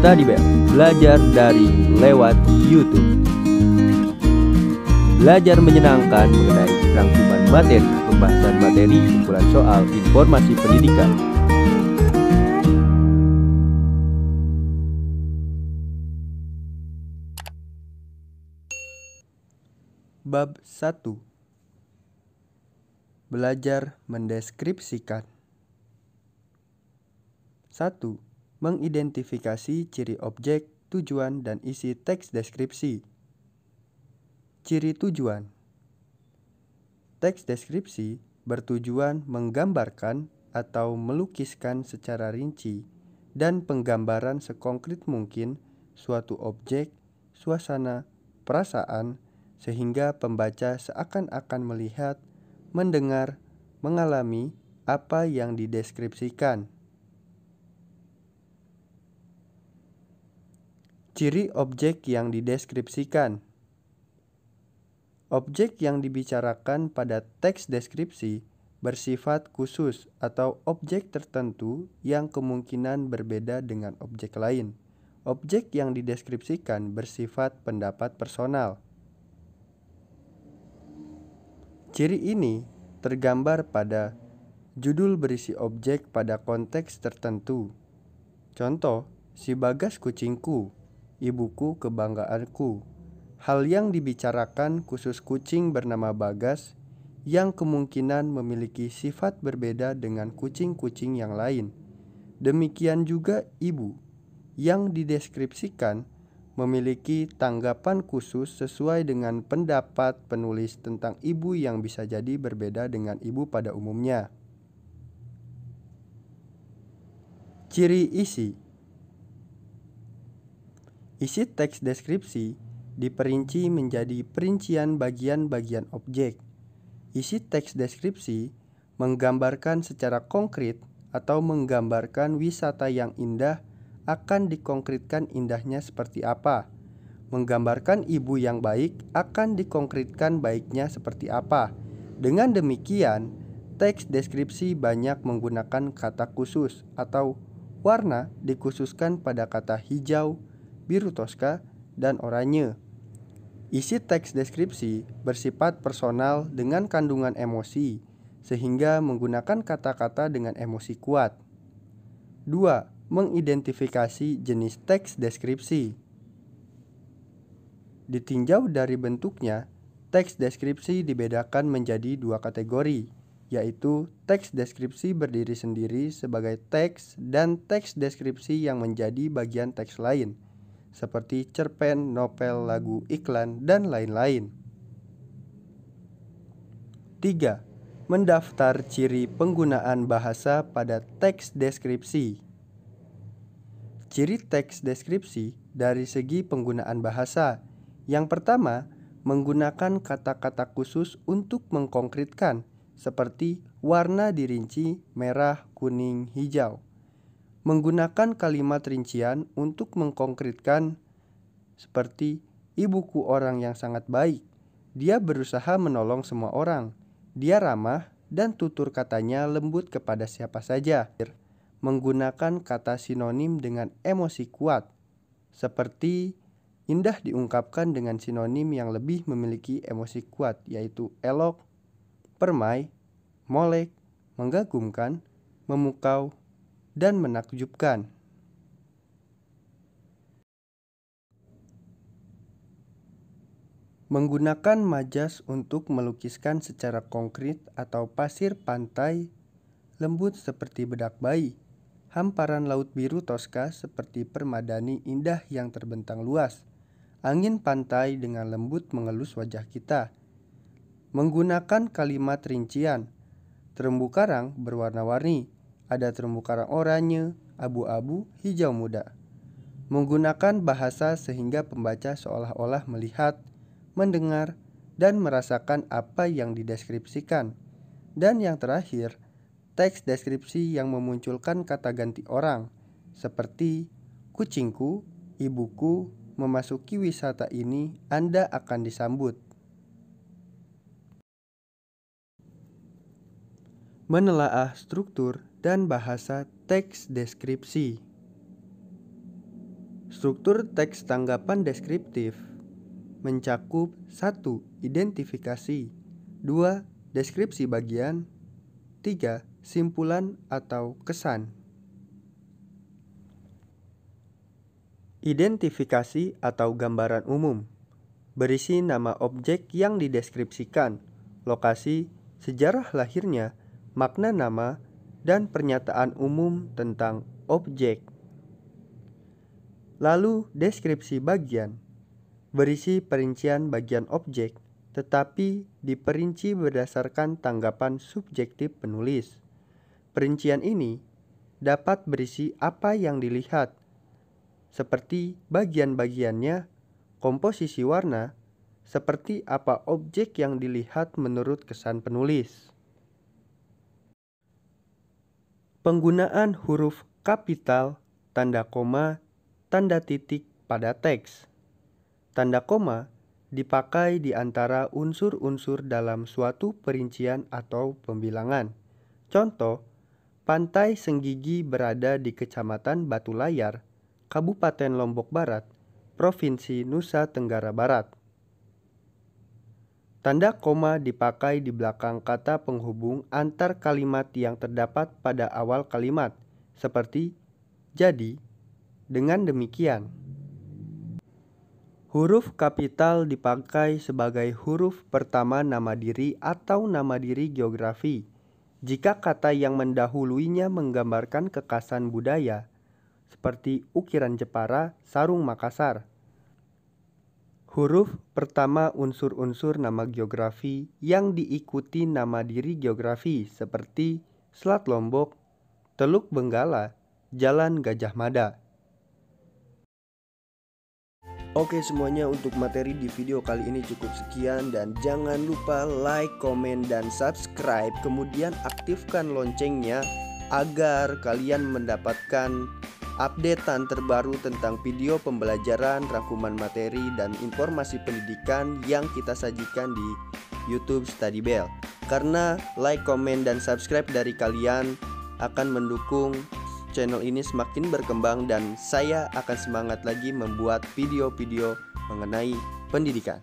Study Bell, belajar daring lewat YouTube. Belajar menyenangkan mengenai rangkuman materi, pembahasan materi, kumpulan soal, informasi pendidikan. Bab 1. Belajar mendeskripsikan. 1. Mengidentifikasi ciri objek, tujuan, dan isi teks deskripsi. Ciri tujuan. Teks deskripsi bertujuan menggambarkan atau melukiskan secara rinci dan penggambaran sekonkret mungkin suatu objek, suasana, perasaan, sehingga pembaca seakan-akan melihat, mendengar, mengalami apa yang dideskripsikan. Ciri objek yang dideskripsikan. Objek yang dibicarakan pada teks deskripsi bersifat khusus atau objek tertentu yang kemungkinan berbeda dengan objek lain. Objek yang dideskripsikan bersifat pendapat personal. Ciri ini tergambar pada judul berisi objek pada konteks tertentu. Contoh, si Bagas kucingku, ibuku kebanggaanku. Hal yang dibicarakan khusus kucing bernama Bagas yang kemungkinan memiliki sifat berbeda dengan kucing-kucing yang lain. Demikian juga ibu yang dideskripsikan memiliki tanggapan khusus sesuai dengan pendapat penulis tentang ibu yang bisa jadi berbeda dengan ibu pada umumnya. Ciri isi. Isi teks deskripsi diperinci menjadi perincian bagian-bagian objek. Isi teks deskripsi menggambarkan secara konkret atau menggambarkan wisata yang indah akan dikonkretkan indahnya seperti apa. Menggambarkan ibu yang baik akan dikonkretkan baiknya seperti apa. Dengan demikian, teks deskripsi banyak menggunakan kata khusus atau warna dikhususkan pada kata hijau, biru toska, dan oranye. Isi teks deskripsi bersifat personal dengan kandungan emosi, sehingga menggunakan kata-kata dengan emosi kuat. 2. Mengidentifikasi jenis teks deskripsi. Ditinjau dari bentuknya, teks deskripsi dibedakan menjadi dua kategori, yaitu teks deskripsi berdiri sendiri sebagai teks dan teks deskripsi yang menjadi bagian teks lain, seperti cerpen, novel, lagu, iklan, dan lain-lain. 3. Mendaftar ciri penggunaan bahasa pada teks deskripsi. Ciri teks deskripsi dari segi penggunaan bahasa. Yang pertama, menggunakan kata-kata khusus untuk mengkonkretkan, seperti warna dirinci merah, kuning, hijau. Menggunakan kalimat rincian untuk mengkonkretkan, seperti ibuku orang yang sangat baik. Dia berusaha menolong semua orang. Dia ramah dan tutur katanya lembut kepada siapa saja. Menggunakan kata sinonim dengan emosi kuat, seperti indah diungkapkan dengan sinonim yang lebih memiliki emosi kuat, yaitu elok, permai, molek, mengagumkan, memukau, dan menakjubkan. Menggunakan majas untuk melukiskan secara konkret atau pasir pantai lembut seperti bedak bayi, hamparan laut biru toska seperti permadani indah yang terbentang luas, angin pantai dengan lembut mengelus wajah kita. Menggunakan kalimat rincian, terumbu karang berwarna-warni, ada terumbu karang oranye, abu-abu, hijau muda. Menggunakan bahasa sehingga pembaca seolah-olah melihat, mendengar, dan merasakan apa yang dideskripsikan. Dan yang terakhir, teks deskripsi yang memunculkan kata ganti orang, seperti kucingku, ibuku, memasuki wisata ini, Anda akan disambut. Menelaah struktur dan bahasa teks deskripsi. Struktur teks tanggapan deskriptif mencakup 1. Identifikasi, 2. Deskripsi bagian, 3. Simpulan atau kesan. Identifikasi atau gambaran umum berisi nama objek yang dideskripsikan, lokasi, sejarah lahirnya, makna nama, dan pernyataan umum tentang objek. Lalu deskripsi bagian berisi perincian bagian objek, tetapi diperinci berdasarkan tanggapan subjektif penulis. Perincian ini dapat berisi apa yang dilihat, seperti bagian-bagiannya, komposisi warna, seperti apa objek yang dilihat menurut kesan penulis. Penggunaan huruf kapital, tanda koma, tanda titik pada teks. Tanda koma dipakai di antara unsur-unsur dalam suatu perincian atau pembilangan. Contoh, Pantai Senggigi berada di Kecamatan Batu Layar, Kabupaten Lombok Barat, Provinsi Nusa Tenggara Barat. Tanda koma dipakai di belakang kata penghubung antar kalimat yang terdapat pada awal kalimat, seperti jadi, dengan demikian. Huruf kapital dipakai sebagai huruf pertama nama diri atau nama diri geografi, jika kata yang mendahuluinya menggambarkan kekhasan budaya, seperti ukiran Jepara, sarung Makassar. Huruf pertama unsur-unsur nama geografi yang diikuti nama diri geografi seperti Selat Lombok, Teluk Benggala, Jalan Gajah Mada. Oke semuanya, untuk materi di video kali ini cukup sekian, dan jangan lupa like, komen, dan subscribe. Kemudian aktifkan loncengnya agar kalian mendapatkan updatean terbaru tentang video pembelajaran, rangkuman materi, dan informasi pendidikan yang kita sajikan di YouTube Study Bell. Karena like, komen, dan subscribe dari kalian akan mendukung channel ini semakin berkembang, dan saya akan semangat lagi membuat video-video mengenai pendidikan.